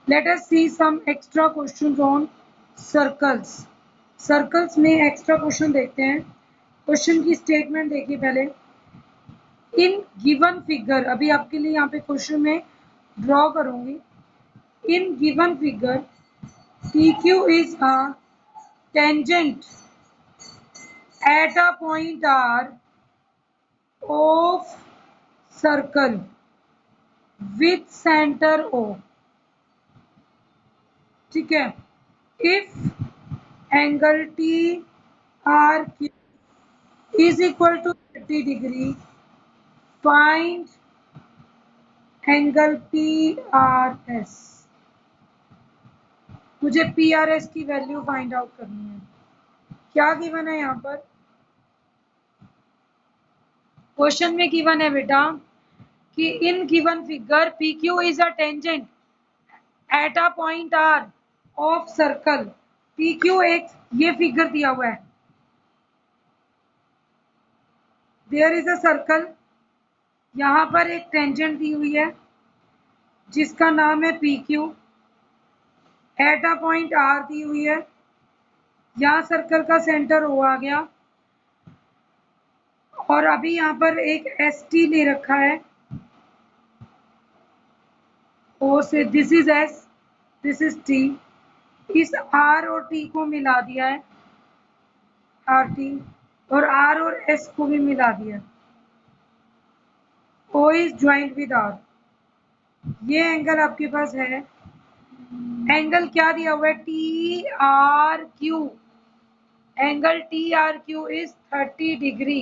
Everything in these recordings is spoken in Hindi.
Let us see some extra questions on circles. Circles में एक्स्ट्रा क्वेश्चन देखते हैं। क्वेश्चन की स्टेटमेंट देखिए पहले। इन गिवन फिगर, अभी आपके लिए यहाँ पे क्वेश्चन में ड्रॉ करूंगी। In given figure P Q is a tangent at a point R of circle with centre O. ठीक है। If angle T R Q is equal to 30 degree, find angle P R S. मुझे पी आर एस की वैल्यू फाइंड आउट करनी है। क्या गिवन है यहाँ पर? क्वेश्चन में गिवन है बेटा कि in given figure P Q is a tangent at a point R of circle. P Q एक ये फिगर दिया हुआ है। देयर इज अ सर्कल, यहाँ पर एक टेंजेंट दी हुई है जिसका नाम है P Q. At a point R दी हुई है। यहाँ सर्कल का सेंटर ओ आ गया और अभी यहाँ पर एक एस टी ले रखा है। ओ से this is S, this is T. इस आर और टी को मिला दिया है, आर टी, और आर और एस को भी मिला दिया। O is joint with R. ये एंगल आपके पास है। एंगल क्या दिया हुआ है? T R Q. Angle T R Q is 30 degree.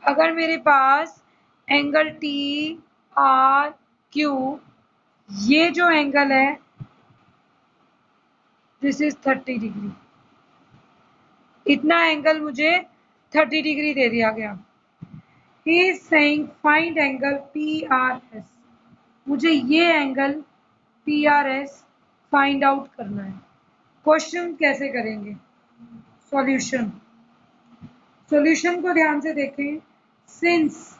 अगर मेरे पास एंगल टी आर क्यू, ये जो एंगल है दिस इज 30 डिग्री। इतना एंगल मुझे 30 डिग्री दे दिया गया। He is saying find angle P R S. मुझे ये angle P R S find out करना है। क्वेश्चन कैसे करेंगे? सॉल्यूशन। सॉल्यूशन को ध्यान से देखें। Since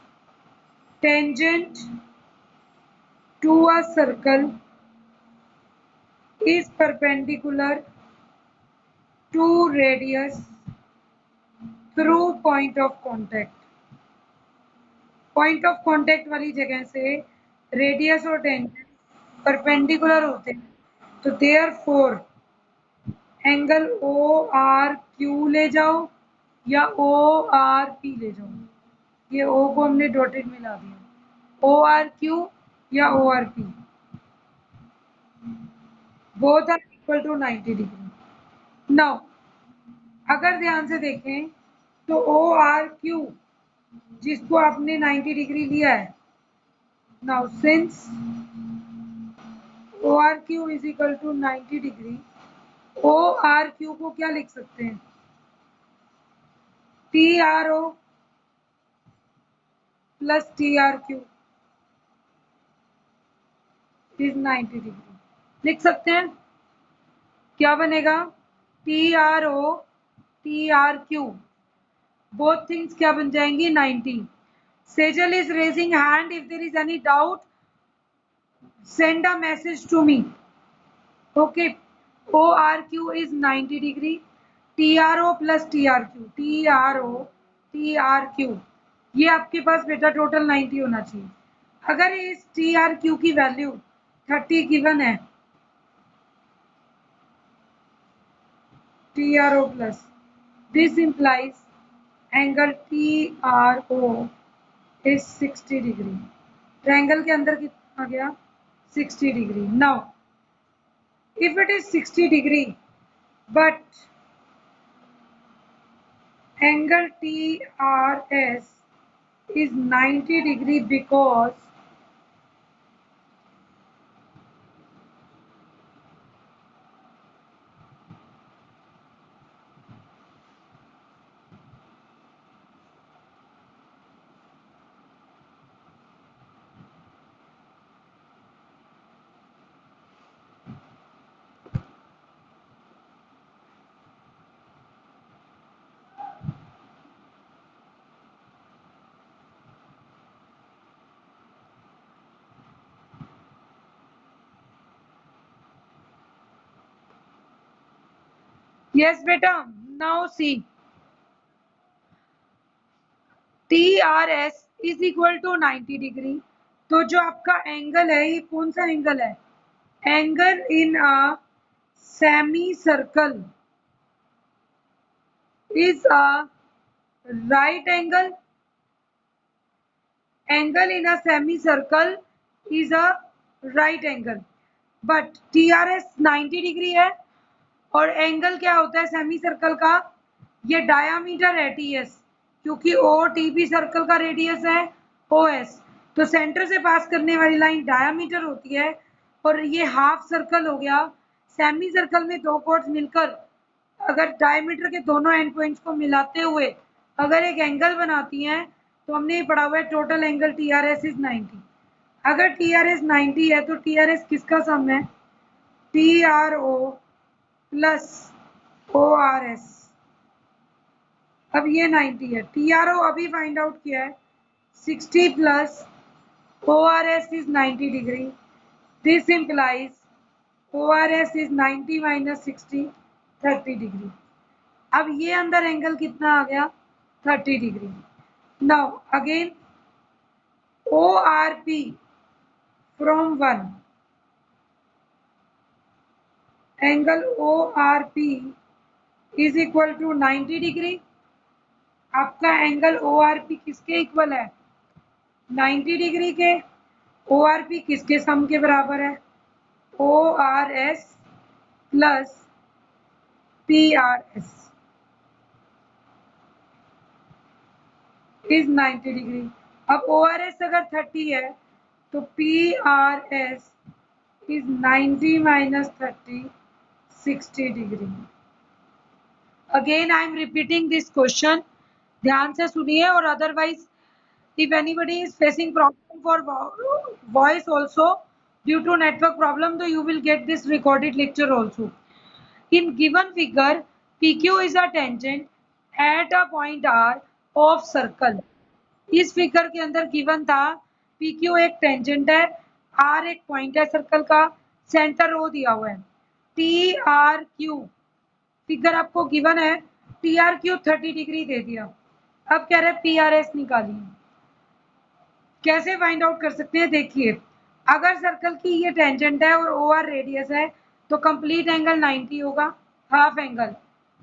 tangent to a circle is perpendicular to radius through point of contact। Point of contact वाली जगह से रेडियस और टेंजेंट परपेंडिकुलर होते हैं, तो therefore angle O R Q ले जाओ या ओ आर पी ले जाओ। ये ओ को हमने डॉटेड में ला दिया। ओ आर क्यू या O R P, both are equal to 90 degree. Now अगर ध्यान से देखें तो ओ आर क्यू जिसको आपने 90 डिग्री लिया है। Now since O R Q is equal to 90 degree, O R Q को क्या लिख सकते हैं? T R O plus T R Q is 90 degree लिख सकते हैं। क्या बनेगा? T R O T R Q, both things क्या बन जाएंगी? 90। Sejal is raising hand. If there is any doubt send a message to me. Okay, ORQ is 90 degree, TRO plus TRQ, TRO TRQ, ये आपके पास बेटा टोटल 90 होना चाहिए। अगर इस TRQ की वैल्यू 30 गिवन है, TRO plus, this implies angle TRO is 60 degree. Triangle के अंदर कितना आ गया? 60 degree. Now if it is 60 degree but angle TRS is 90 degree because yes बेटा, now see, TRS is equal to 90 degree. तो जो आपका एंगल है ये कौन सा एंगल है? Angle in a semi circle is a right angle. Angle in a semicircle is a right angle. But TRS 90 degree है और एंगल क्या होता है सेमी सर्कल का? ये डायामीटर है TS, क्योंकि OTP सर्कल का रेडियस है OS। तो सेंटर से पास करने वाली लाइन डायामीटर होती है और ये हाफ सर्कल हो गया। सेमी सर्कल में दो कॉर्ड्स मिलकर अगर डायमीटर के दोनों एंड पॉइंट्स को मिलाते हुए अगर एक एंगल बनाती हैं तो हमने ये पढ़ा हुआ है टोटल एंगल TRS इज 90। अगर TRS 90 है तो TRS किसका सम है? TRO plus ORS। अब ये 90 है, TRO अभी फाइंड आउट किया है, 60 plus ORS is 90 degree. This implies ORS is 90 minus 60, 30 degree. अब ये अंदर एंगल कितना आ गया? 30 degree. Now again ORP from 1, angle ORP is equal to 90 degree. आपका एंगल ORP किसके इक्वल है? 90 डिग्री के। ORP किसके सम के बराबर है? ORS plus PRS is 90 degree. अब ORS अगर 30 है तो PRS is 90 minus 30, 60 degree. Again I am repeating this question, ध्यान से सुनिए। और otherwise if anybody is facing problem for voice also due to network problem, तो you will get this recorded lecture also. In given figure, PQ is a tangent at a point R of circle. इस फिगर के अंदर गिवन था PQ एक टेंजेंट है, R एक पॉइंट है सर्कल का, सेंटर O दिया हुआ है। TRQ फिगर आपको गिवन है, TRQ 30 डिग्री दे दिया। अब कह रहे हैं PRS निकालिए। कैसे फाइंड आउट कर सकते हैं? देखिए, अगर सर्कल की ये टेंजेंट है और OR रेडियस है तो कंप्लीट एंगल 90 होगा, half angle.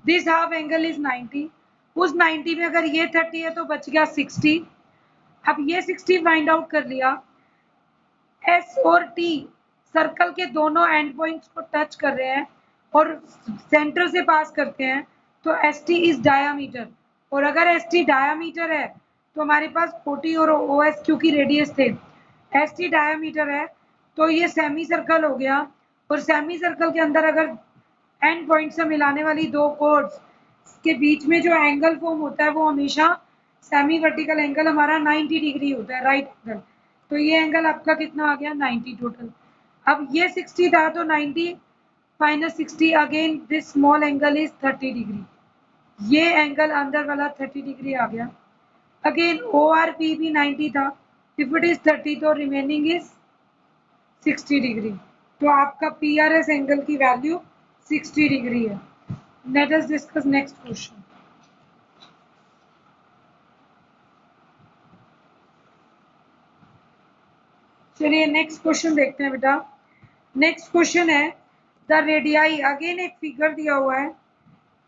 This half angle is 90। उस 90 में अगर ये 30 है तो बच गया 60। अब ये 60 फाइंड आउट कर लिया। S और T सर्कल के दोनों एंड पॉइंट्स को टच कर रहे हैं और सेंटर से पास करते हैं तो ST इज डायामीटर। और अगर ST डायामीटर है तो हमारे पास OT और OS क्योंकि रेडियस थे, ST डायामीटर है तो ये सेमी सर्कल हो गया। और सेमी सर्कल के अंदर अगर एंड पॉइंट से मिलाने वाली दो कॉर्ड्स के बीच में जो एंगल फॉर्म होता है वो हमेशा सेमी वर्टिकल एंगल हमारा 90 डिग्री होता है, राइट एंगल। तो ये एंगल आपका कितना आ गया? 90 टोटल। अब ये 60 था तो 90 minus 60, again this small angle is 30 degree. ये एंगल अंदर वाला 30 डिग्री आ गया। अगेन ORP भी 90 था, इफ इट इज 30 तो रिमेनिंग इज 60 डिग्री। तो आपका PRS एंगल की वैल्यू 60 डिग्री है। Let us discuss next question. चलिए नेक्स्ट क्वेश्चन देखते हैं बेटा। नेक्स्ट क्वेश्चन है द रेडियाई। अगेन एक फिगर दिया हुआ है,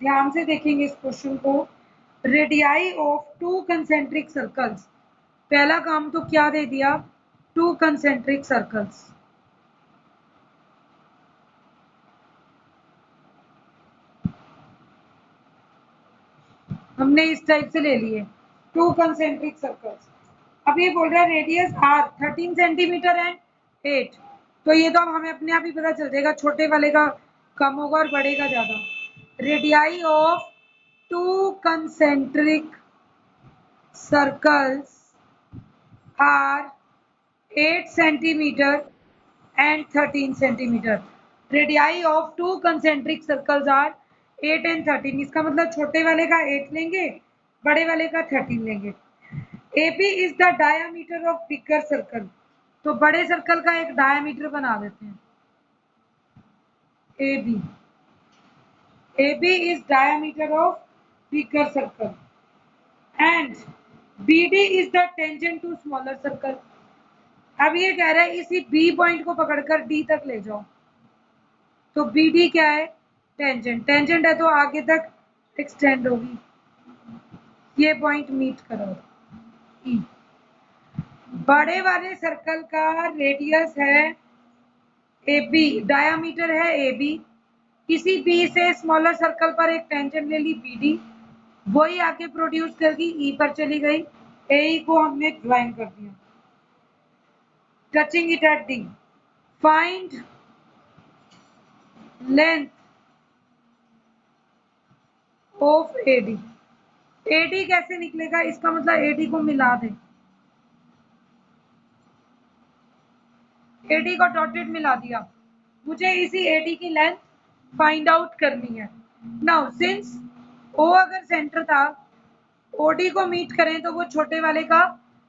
ध्यान से देखेंगे इस क्वेश्चन को। Radii of two concentric circles. पहला काम तो क्या दे दिया? To concentric circles. हमने इस टाइप से ले लिए टू कंसेंट्रिक सर्कल्स। अब ये बोल रहा है रेडियस R 13 सेंटीमीटर एंड 8। तो ये तो अब हमें अपने आप ही पता चल जाएगा, छोटे वाले का कम होगा और बड़े का ज्यादा। Radii of two concentric circles are 8 centimetre and 13 centimetre. Radii of two concentric circles are 8 and 13। इसका मतलब छोटे वाले का 8 लेंगे, बड़े वाले का 13 लेंगे। AP is the diameter of bigger circle. तो बड़े सर्कल का एक डायामीटर बना देते हैं AB। AB is diameter of bigger circle and BD is the tangent to smaller circle. अब ये कह रहा है इसी B पॉइंट को पकड़कर D तक ले जाओ, तो BD क्या है? टेंजेंट। टेंजेंट है तो आगे तक एक्सटेंड होगी, ये पॉइंट मीट करो। E बड़े वाले सर्कल का रेडियस है AB, डायामीटर है AB, किसी B से स्मॉलर सर्कल पर एक टेंजेंट ले ली BD, वही आके प्रोड्यूस करके E पर चली गई, AE को हमने ज्वाइन कर दिया। Touching it at D, find length of AD। AD कैसे निकलेगा? इसका मतलब AD को मिला दे, AD को डॉटेड मिला दिया, मुझे इसी AD की लेंथ फाइंड आउट करनी है। नाउ सिंस O अगर सेंटर था, OD को मीट करें तो वो छोटे वाले का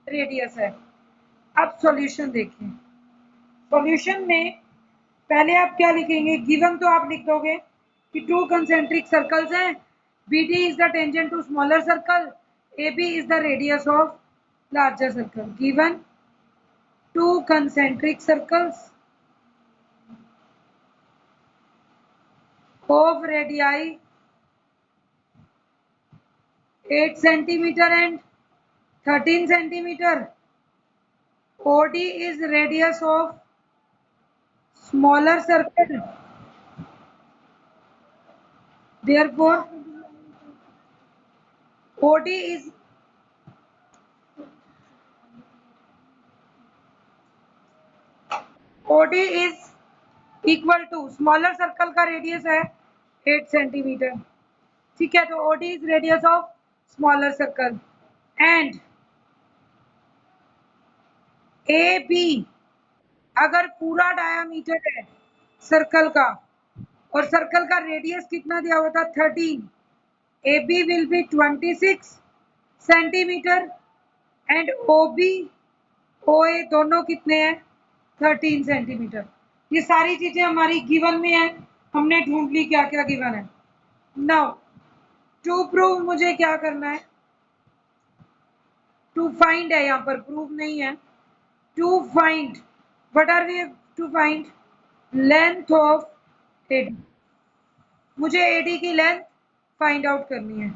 रेडियस है। अब सॉल्यूशन देखिए, सॉल्यूशन में पहले आप क्या लिखेंगे? गिवन तो आप लिख दोगे कि टू कंसेंट्रिक सर्कल्स हैं, BD is the tangent to smaller circle, AB is the radius of larger circle. Given two concentric circles of radii 8 centimeter and 13 centimeter. OD is radius of smaller circle. Therefore, OD is equal to smaller circle का रेडियस है 8 सेंटीमीटर, ठीक है, तो OD is radius of smaller circle and AB अगर पूरा डायामीटर है सर्कल का और सर्कल का रेडियस कितना दिया हुआ था? 13, AB will be 26 centimetre and OB OA दोनों कितने हैं? 13 सेंटीमीटर। ये सारी चीजें हमारी गिवन में है, हमने ढूंढ ली क्या क्या गिवन है। नाउ टू प्रूव मुझे क्या करना है? टू फाइंड है, यहाँ पर प्रूव नहीं है। To find, what are we to find? Length of AD। मुझे AD की लेंथ फाइंड आउट करनी है।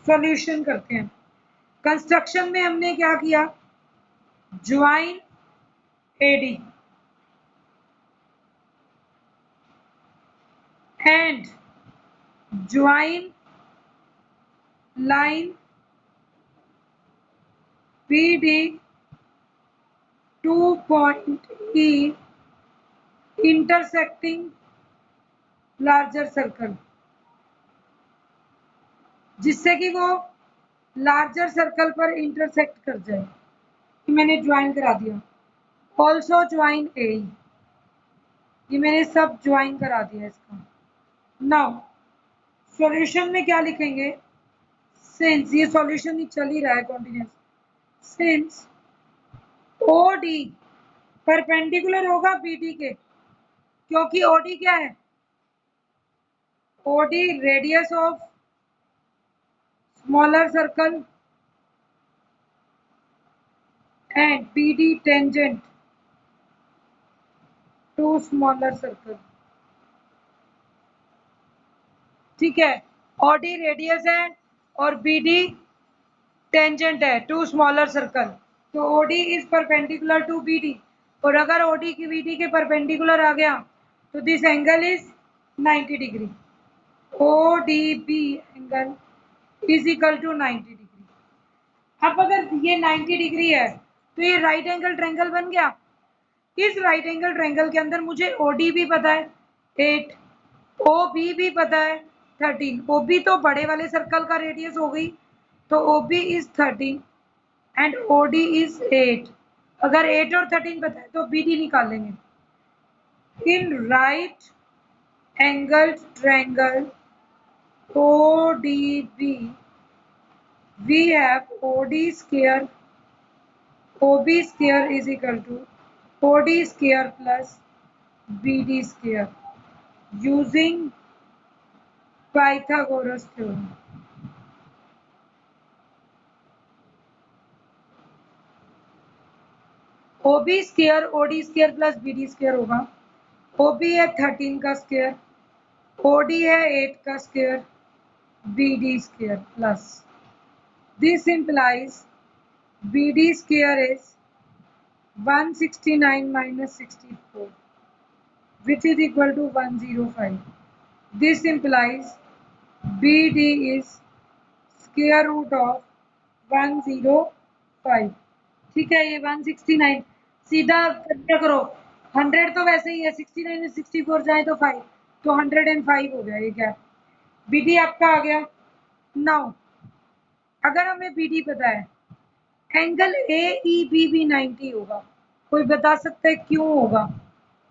सॉल्यूशन करते हैं। कंस्ट्रक्शन में हमने क्या किया? Join AD and join line BD to point E intersecting larger circle, जिससे कि वो लार्जर सर्कल पर इंटरसेक्ट कर जाए। मैंने ज्वाइन करा दिया। ऑल्सो ज्वाइन ए, ये मैंने सब ज्वाइन करा दिया इसका। नाउ सॉल्यूशन में क्या लिखेंगे? सिंस ये सॉल्यूशन ही चल ही रहा है कॉन्टिन्यूस, सिंस OD परपेंडिकुलर होगा BD के, क्योंकि OD क्या है? OD radius of smaller circle and BD tangent to smaller circle, ठीक है। OD रेडियस है और BD टेंजेंट है टू स्मॉलर सर्कल, तो OD is perpendicular to BD, और अगर OD की BD के परपेंडिकुलर आ गया तो this angle is 90 degree. ODB angle is equal to 90 degree. अब अगर ये 90 डिग्री है तो ये राइट एंगल ट्रायंगल बन गया। इस राइट एंगल ट्रायंगल के अंदर मुझे OD भी पता है 8, OB भी पता है 13। OB तो बड़े वाले सर्कल का रेडियस हो गई, तो OB is 13 and OD is 8। अगर 8 और 13 पता है तो BD निकाल लेंगे। इन right angle triangle ODB we have OD square OB square is equal to OD square plus BD square using Pythagoras theorem. OB square OD square plus BD square होगा। ओबी है 13 का स्क्वायर, ओडी है 8 का square, BD square plus this implies BD square is 169 minus 64 which is equal to 105. This implies BD is square root of 105. ठीक है, ये 169 सीधा क्या करो, 100 तो वैसे ही है, 69 में 64 जाए तो 5, तो 105 हो गया ये गैप। BD आपका आ गया। नाउ अगर हमें BD पता है, एंगल AEB भी 90 होगा। कोई बता सकता है क्यों होगा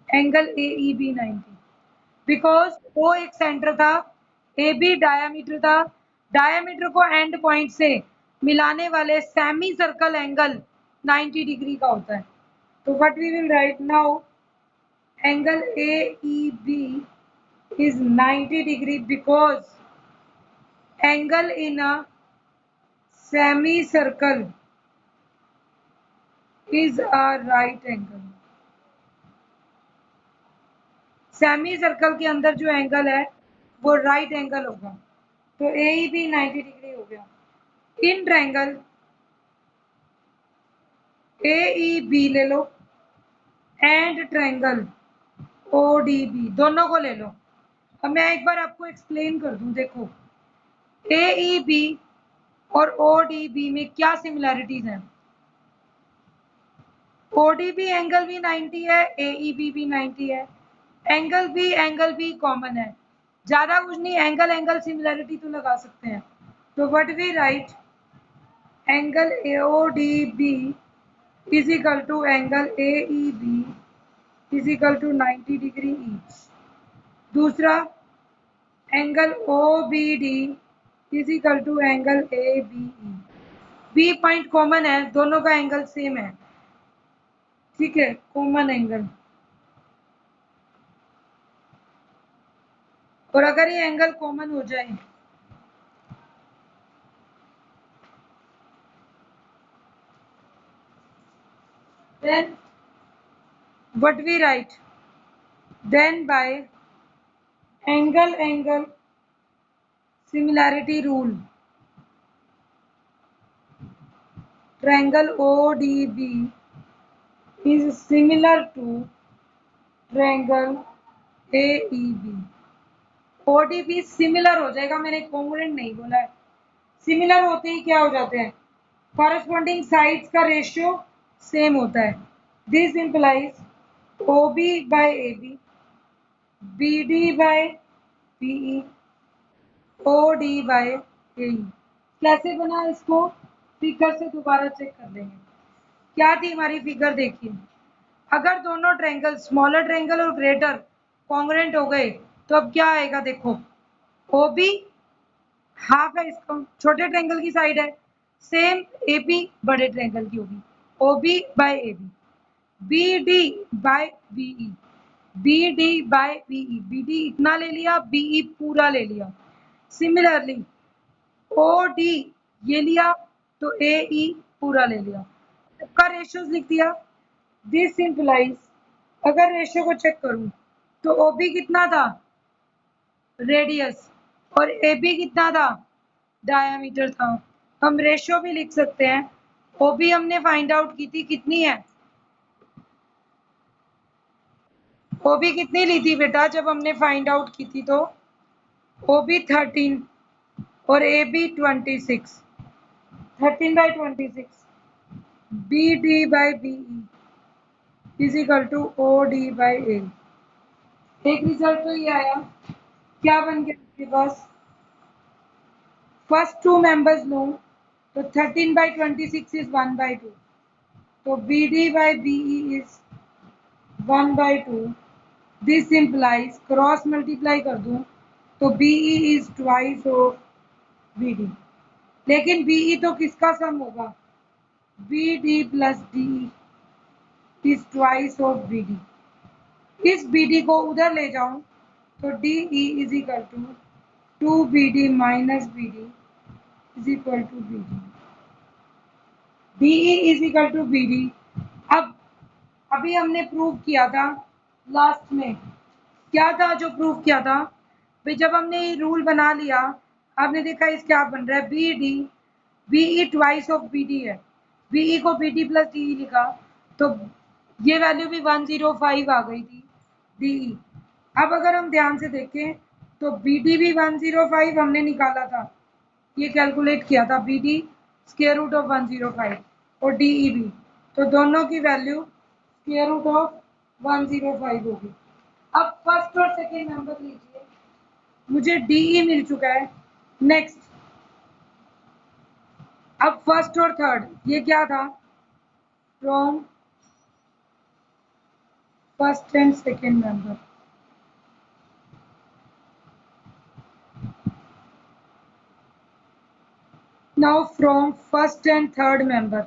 एंगल AEB 90? बिकॉज O एक सेंटर था, AB डायामीटर था, डायामीटर को एंड पॉइंट से मिलाने वाले सेमी सर्कल एंगल 90 डिग्री का होता है। तो what we will write now, angle AEB is 90 degree because angle in a semicircle is a right angle. Semi circle के अंदर जो एंगल है वो राइट एंगल होगा, तो AEB 90 डिग्री हो गया। इन ट्रायंगल AEB ले लो एंड ट्रायंगल ODB दोनों को ले लो। अब मैं एक बार आपको एक्सप्लेन कर दूं, देखो AEB और ODB में क्या सिमिलैरिटीज हैं। ODB एंगल भी 90 है, AEB भी 90 है, एंगल भी कॉमन है, ज्यादा कुछ नहीं, एंगल एंगल सिमिलैरिटी तो लगा सकते हैं। तो what we write, angle AODB is equal to angle AEB is equal to 90 degree each. दूसरा angle OBD is equal to angle ABE। B point common है, दोनों का एंगल सेम है, ठीक है, कॉमन एंगल। और अगर ये एंगल कॉमन हो जाए then what we write, then by angle similarity rule triangle ODB is similar to triangle AEB। ODB similar हो जाएगा, मैंने कॉन्ग्रुएंट नहीं बोला है। सिमिलर होते ही क्या हो जाते हैं, कॉरेस्पॉन्डिंग साइड्स का रेशियो सेम होता है। This implies OB by AB, BD by BE, OD by AE। कैसे बना इसको, फिगर से दोबारा चेक कर लेंगे। क्या थी हमारी फिगर, देखिए अगर दोनों ट्रायंगल स्मॉलर ट्रायंगल और ग्रेटर कॉन्ग्रुएंट हो गए तो अब क्या आएगा, देखो OB हाफ है इसका, छोटे ट्रायंगल की साइड है, सेम AB बड़े ट्रायंगल की होगी, OB by AB, BD by BE, BD by BE, BD इतना ले लिया, BE पूरा ले लिया। सिमिलरली OD ये लिया तो AE पूरा ले लिया, सबका रेशियोज लिख दिया। दिस इंप्लाइज अगर रेशियो को चेक करूं तो OB कितना था, रेडियस, और AB कितना था, डायामीटर था। हम रेशियो भी लिख सकते हैं, OB हमने फाइंड आउट की थी, कितनी है, OB कितनी ली थी बेटा जब हमने फाइंड आउट की थी, तो OB 13 और AB 26, 13 by 26, BD by BE is equal to OD by A। एक रिजल्ट तो ये आया, क्या बन गया आपके पास, फर्स्ट टू मेंबर्स लो, तो 13 बाई 26 इज 1 बाई 2, तो BD by BE is 1 by 2। This implies cross multiply कर दूं तो BE is twice of BD, लेकिन BE तो किसका सम होगा, BD plus DE is twice of BD। इस BD को उधर ले जाऊं तो DE is equal to 2BD minus BD is equal to BD. DE is equal to BD. अब अभी हमने प्रूव किया था लास्ट में, क्या था जो प्रूव किया था भाई, जब हमने ये रूल बना लिया, आपने देखा इस क्या बन रहा है, B D, BE twice of B D है, बीई को बी डी प्लस डी लिखा, तो ये वैल्यू भी 105 आ गई थी डीई। अब अगर हम ध्यान से देखें तो बी डी भी 105 हमने निकाला था, ये कैलकुलेट किया था, B D square root of 105 और डीई भी, तो दोनों की वैल्यू स्क्वायर रूट ऑफ 105 होगी। अब फर्स्ट और सेकेंड नंबर लीजिए, मुझे डीई मिल चुका है। नेक्स्ट, अब फर्स्ट और थर्ड, ये क्या था, from first and second member, now from first and third member,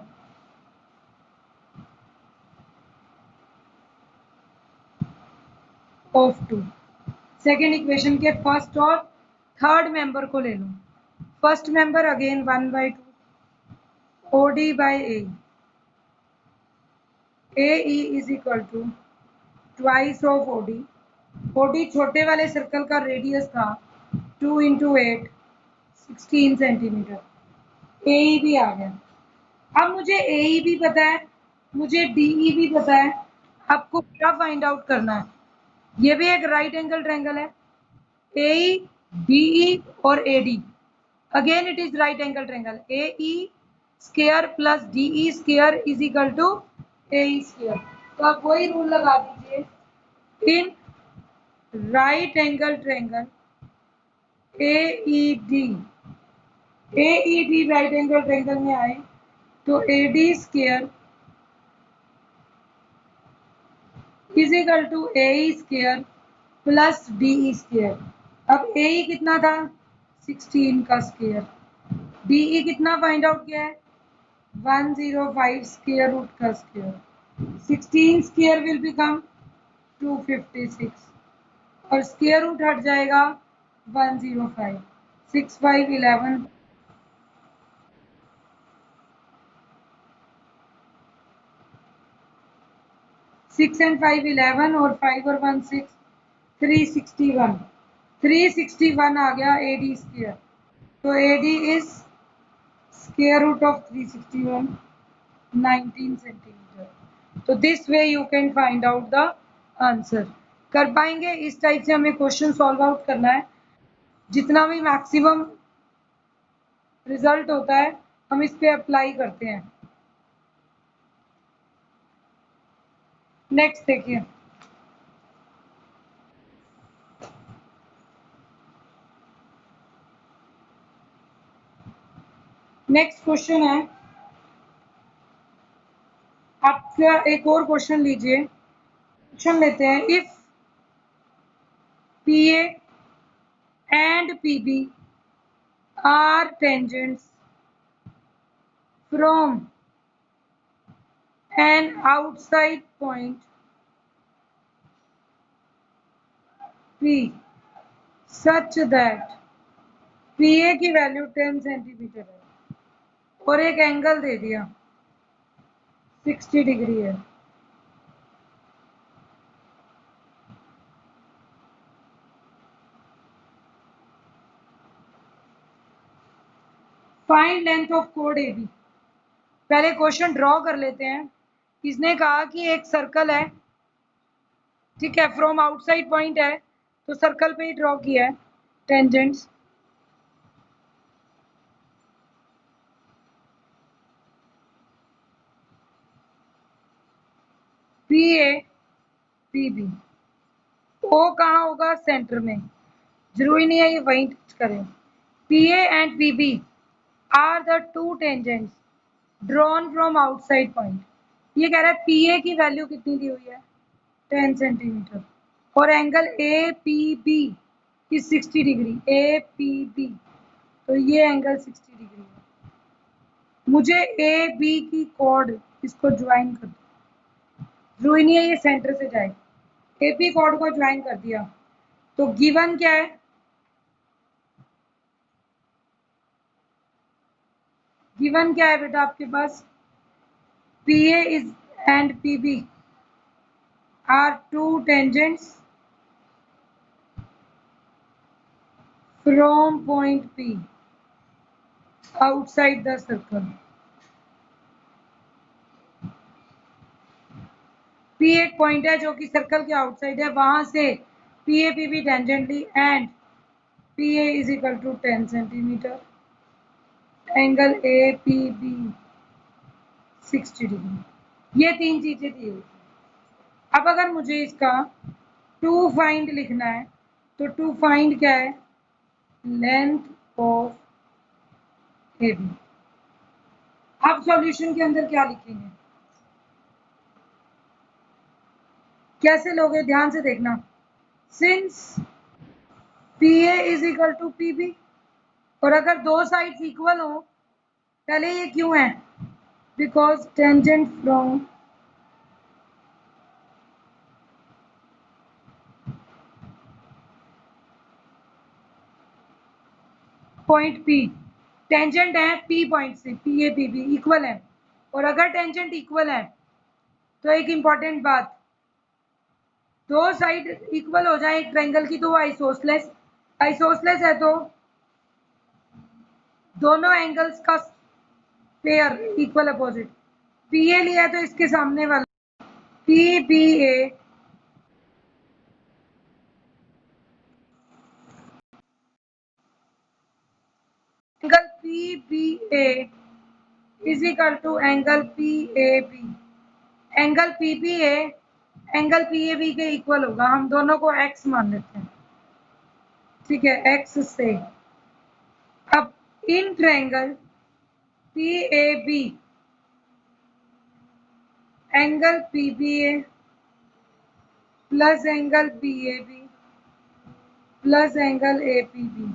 of two, second equation के फर्स्ट और थर्ड मेंबर को ले लो। First member again 1/2 OD by AE is equal to twice of OD। OD छोटे वाले सर्कल का रेडियस था 2 × 8 16 सेंटीमीटर। AE भी आ गया। अब मुझे AE भी पता है, मुझे DE भी पता है, आपको क्या फाइंड आउट करना है, ये भी एक राइट एंगल ट्रायंगल है, AE, DE और AD, again it is right angle triangle, AE square plus DE square is equal to AE square. तो आप वही रूल लगा दीजिए, in right angle triangle AED right angle triangle में आए तो AD square is equal to AE square plus DE square. अब AE कितना था, 16 का स्क्वायर, DE कितना फाइंड आउट किया है, 105 स्क्वायर रूट का स्क्वायर, 16 स्क्वायर विल बिकम 256 और स्क्वायर रूट हट जाएगा 105, 6 5 11, 6 and 5 11 और 5 और 1 6, 361, 361 आ गया AD स्क्वायर। तो AD is square root of 361, 19 centimetre. तो this way you can find out the answer. कर पाएंगे, इस टाइप से हमें क्वेश्चन सॉल्व आउट करना है, जितना भी मैक्सिमम रिजल्ट होता है हम इस पे अप्लाई करते हैं। नेक्स्ट देखिए, नेक्स्ट क्वेश्चन है आपका, एक और क्वेश्चन लीजिए, क्वेश्चन लेते हैं, if PA and PB are tangents from an outside point P such that PA की वैल्यू 10 सेंटीमीटर है और एक एंगल दे दिया 60 डिग्री है, find length of code AB। पहले क्वेश्चन ड्रॉ कर लेते हैं। इसने कहा कि एक सर्कल है, ठीक है, फ्रॉम आउटसाइड पॉइंट है, तो सर्कल पे ही ड्रॉ किया है टेंजेंट्स, PA PB, O कहाँ होगा, सेंटर में, जरूरी नहीं है ये वहीं टच करें। PA and PB are the two tangents drawn from outside point। ये कह रहा है PA की वैल्यू कितनी दी हुई है, 10 सेंटीमीटर, और angle APB is 60 degree, APB, तो ये एंगल 60 डिग्री है। मुझे AB की कॉर्ड इसको ज्वाइन कर दो, जरूरी नहीं है ये सेंटर से जाए, AP कॉर्ड को ज्वाइन कर दिया, तो गिवन क्या है, गिवन क्या है बेटा आपके पास, PA is and PB are two tangents from point P outside the circle. P एक पॉइंट है जो कि सर्कल के आउटसाइड है, वहां से PA PB tangently and PA is equal to 10 centimetre, angle APB 60 degree. ये तीन चीजें दी हुई। अब अगर मुझे इसका टू फाइंड लिखना है तो टू फाइंड क्या है, लेंथ ऑफ AB। आप सॉल्यूशन के अंदर क्या लिखेंगे, कैसे लोगे, ध्यान से देखना। Since PA is equal to PB, और अगर दो साइड्स इक्वल हो, पहले ये क्यों है, because tangent from point P, tangent है P पॉइंट से, PA PB इक्वल है। और अगर टेंजेंट इक्वल है तो एक इंपॉर्टेंट बात, दो साइड इक्वल हो जाए एक ट्रायंगल की तो वो आइसोसेलेस, आइसोसेलेस है तो दोनों एंगल्स का पेयर इक्वल अपोजिट। PA लिया तो इसके सामने वाला PBA angle PBA is equal to angle PAB, angle PBA angle PAB के इक्वल होगा। हम दोनों को x मान लेते हैं, ठीक है, x से। अब in triangle PAB angle PBA plus angle PAB plus angle APB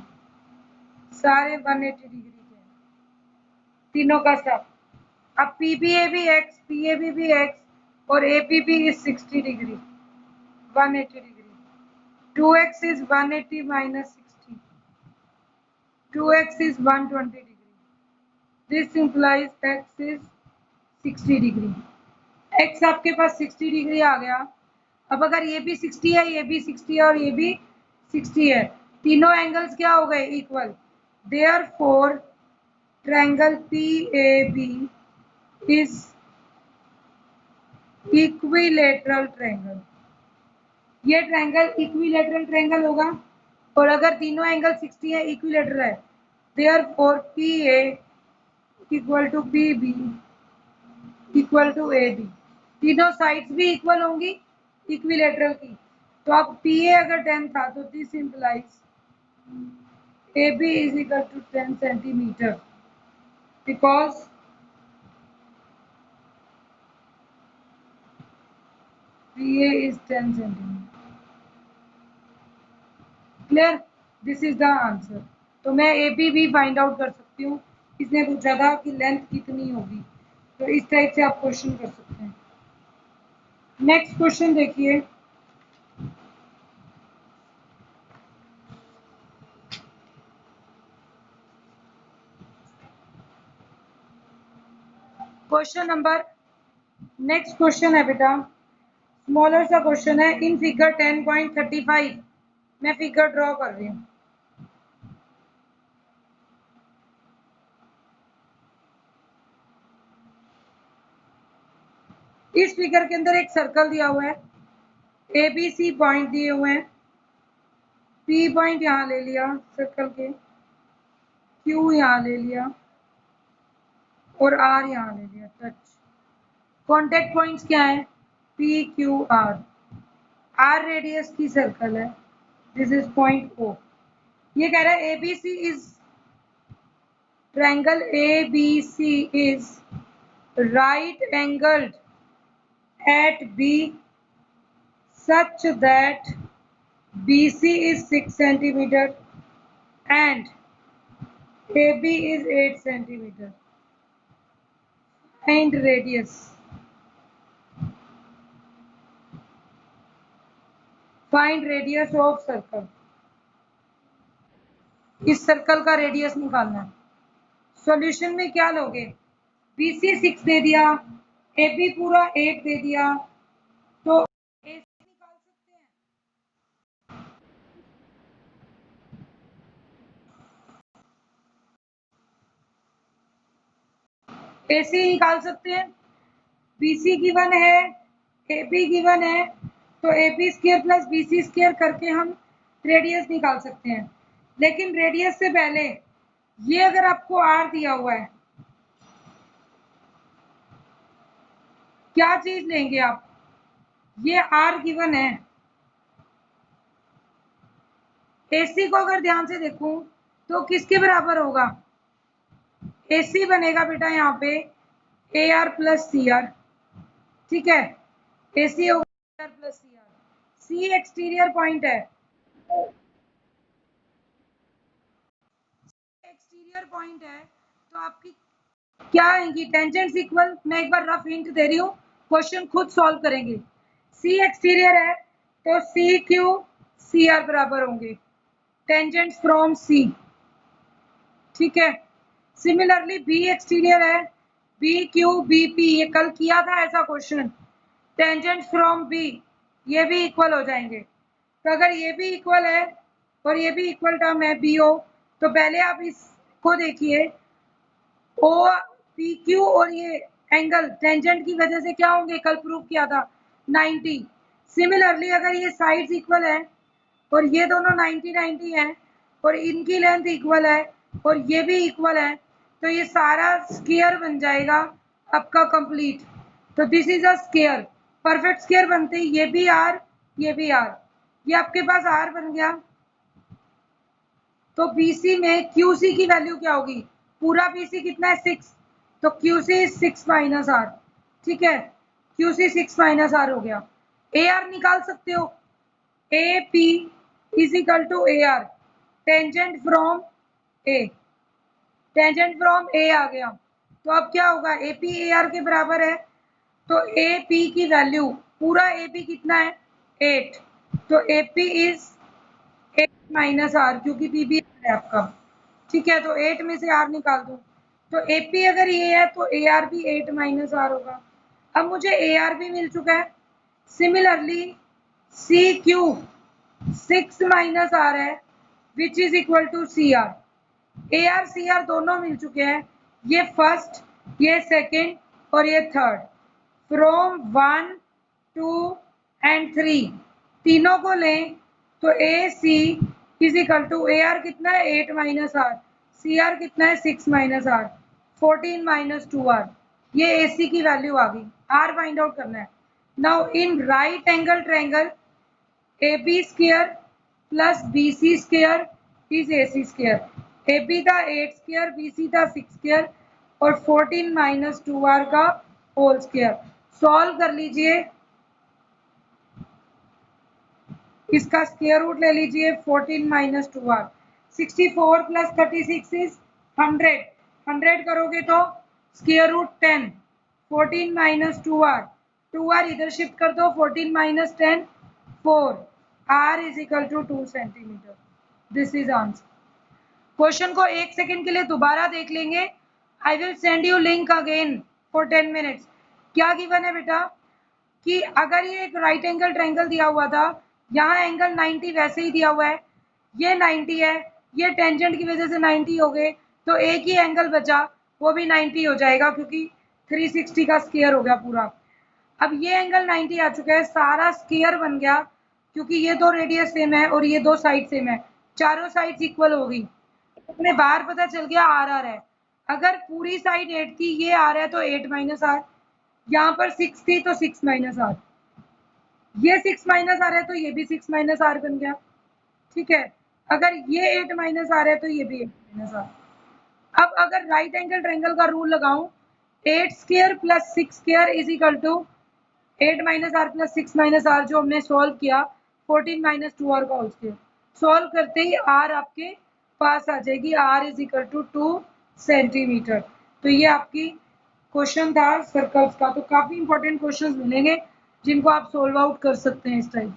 सारे 180 डिग्री के, तीनों का सब। अब PBA भी x, PAB भी x और APB is 60 degree, 180 degree. 2x is 180 minus 60, 2x is 120 degree. This implies x is 60 degree. x आपके पास 60 डिग्री आ गया। अब अगर ये भी 60 है, ये भी 60 है और ये भी 60 है, तीनों एंगल्स क्या हो गए, equal. Therefore triangle PAB is equilateral triangle. ये ट्रायंगल इक्विलेटरल ट्रायंगल होगा। और अगर तीनों एंगल 60 है, इक्विलेटरल है, therefore PA equal to PB equal to AB। तीनों साइड्स भी इक्वल होंगी इक्विलेटरल की। तो अब PA अगर 10 था तो this implies AB is equal to 10 centimetre, because PA is 10 centimeter. Clear, this is the answer. तो मैं AB भी फाइंड आउट कर सकती हूँ। इसने पूछा था कि लेंथ कितनी होगी, तो इस टाइप से आप क्वेश्चन कर सकते हैं। नेक्स्ट क्वेश्चन देखिए, क्वेश्चन नंबर, नेक्स्ट क्वेश्चन है बेटा, स्मॉलर सा क्वेश्चन है। इन फिगर 10.35 मैं फिगर ड्रॉ कर रही हूँ। इस फिगर के अंदर एक सर्कल दिया हुआ है, ABC पॉइंट दिए हुए हैं, P पॉइंट यहाँ ले लिया सर्कल के, Q यहाँ ले लिया और R यहाँ ले लिया, टच। कॉन्टेक्ट पॉइंट्स क्या है, PQR, R रेडियस की सर्कल है, दिस इज पॉइंट O। ये कह रहा है ABC is triangle ABC is right angled at B such that BC is 6 centimeter and AB is 8 centimeter. Find radius. Find radius of circle. इस सर्कल का रेडियस निकालना है। सॉल्यूशन में क्या लोगे? BC 6 दे दिया, AB पूरा 8 दे दिया, तो AC निकाल सकते हैं। AC निकाल सकते हैं। BC गिवन है, AB गिवन है, तो AB square plus BC square करके हम रेडियस निकाल सकते हैं। लेकिन रेडियस से पहले ये अगर आपको R दिया हुआ है, क्या चीज लेंगे आप? ये R गिवन है। AC को अगर ध्यान से देखूं तो किसके बराबर होगा? AC बनेगा बेटा यहाँ पे AR प्लस CR, ठीक है। AC होगा AR plus CR। C exterior point है, एक्सटीरियर पॉइंट है, तो आपकी क्या आएंगी? Tangents equal. मैं एक बार रफ हिंट दे रही हूँ, क्वेश्चन खुद सॉल्व करेंगे। C एक्सटीरियर है तो CQ CR बराबर होंगे, टेंजेंट्स फ्रॉम C, ठीक है। सिमिलरली B एक्सटीरियर है, BQ BP, ये कल किया था ऐसा क्वेश्चन, टेंजेंट्स फ्रॉम B, ये भी इक्वल हो जाएंगे। तो अगर ये भी इक्वल है और ये भी इक्वल टर्म है BO, तो पहले आप इसको देखिए, O PQ और ये एंगल टेंजेंट की वजह से क्या होंगे? कल प्रूव किया था 90। सिमिलरली अगर ये साइड्स इक्वल है और ये दोनों 90 90 हैं और इनकी लेंथ इक्वल है और ये भी इक्वल है, तो ये सारा स्क्वायर बन जाएगा आपका कंप्लीट। तो this is a square, perfect square बनते ही ये भी R, ये भी R, ये आपके पास R बन गया। तो BC में QC की वैल्यू क्या होगी? पूरा BC कितना है? 6, तो QC 6 माइनस R, ठीक है। QC 6 माइनस R हो गया। AR निकाल सकते हो, AP is equal to AR, tangent from A, tangent from A आ गया। तो अब क्या होगा? AP AR के बराबर है, तो AP की वैल्यू, पूरा AP कितना है? 8, तो AP इज 8 माइनस R, क्योंकि PB है आपका, ठीक है। तो 8 में से R निकाल दो, तो AP अगर ये है तो AR भी 8 माइनस R होगा। अब मुझे AR भी मिल चुका है। सिमिलरली CQ 6 माइनस R है, which is equal to CR। AR CR दोनों मिल चुके हैं, ये फर्स्ट, ये सेकंड और ये थर्ड। फ्रॉम 1 2 एंड 3 तीनों को लें तो AC is equal to AR कितना है? 8 माइनस R, CR कितना है? 6 माइनस R, 14 माइनस 2R, ये AC की वैल्यू आ गई। R फाइंड आउट करना है। Now in right angle triangle AB square plus BC square is AC square. AB था 8 स्क्वायर, BC था 6 स्क्वायर और 14 माइनस 2R का होल स्क्वायर। सॉल्व कर लीजिए, इसका स्क्वायर रूट ले लीजिए, 14 माइनस 2R। 64 प्लस 36 इज 100, 100 करोगे तो square root 10, 14 minus 2R, 2R इधर शिफ्ट कर दो, 14 minus 10 4, R is equal to 2 centimetre. This is answer. Question को एक सेकंड के लिए दोबारा देख लेंगे। I will send you link again for 10 minutes. क्या गिवन है बेटा कि अगर ये एक राइट एंगल ट्रायंगल दिया हुआ था, यहाँ एंगल 90 वैसे ही दिया हुआ है, ये 90 है, ये टेंजेंट की वजह से 90 हो गए, तो एक ही एंगल बचा, वो भी 90 हो जाएगा क्योंकि 360 का स्क्वायर हो गया पूरा। अब ये एंगल 90 आ चुका है, सारा स्क्वायर बन गया क्योंकि ये दो रेडियस सेम है और ये दो साइड सेम है, चारों साइड्स इक्वल हो गई। अपने बाहर पता चल गया RR है। अगर पूरी साइड 8 थी, ये R है तो 8 माइनस R, यहाँ पर 6 थी तो 6 माइनस R, ये 6 माइनस R है तो ये भी 6 माइनस R बन गया, ठीक है। अगर ये 8 माइनस R है तो ये भी 8 माइनस R। अब अगर राइट एंगल ट्रायंगल का रूल लगाऊं, 8 square plus 6 square is equal to 8 minus R plus 6 minus R, जो हमने सॉल्व किया 14 माइनस 2R का होल स्क्वायर। सॉल्व करते ही R आपके पास आ जाएगी, R is equal to 2 centimetre. तो ये आपकी क्वेश्चन था सर्कल्स का। तो काफी इंपॉर्टेंट क्वेश्चंस मिलेंगे जिनको आप सोल्व आउट कर सकते हैं इस टाइप।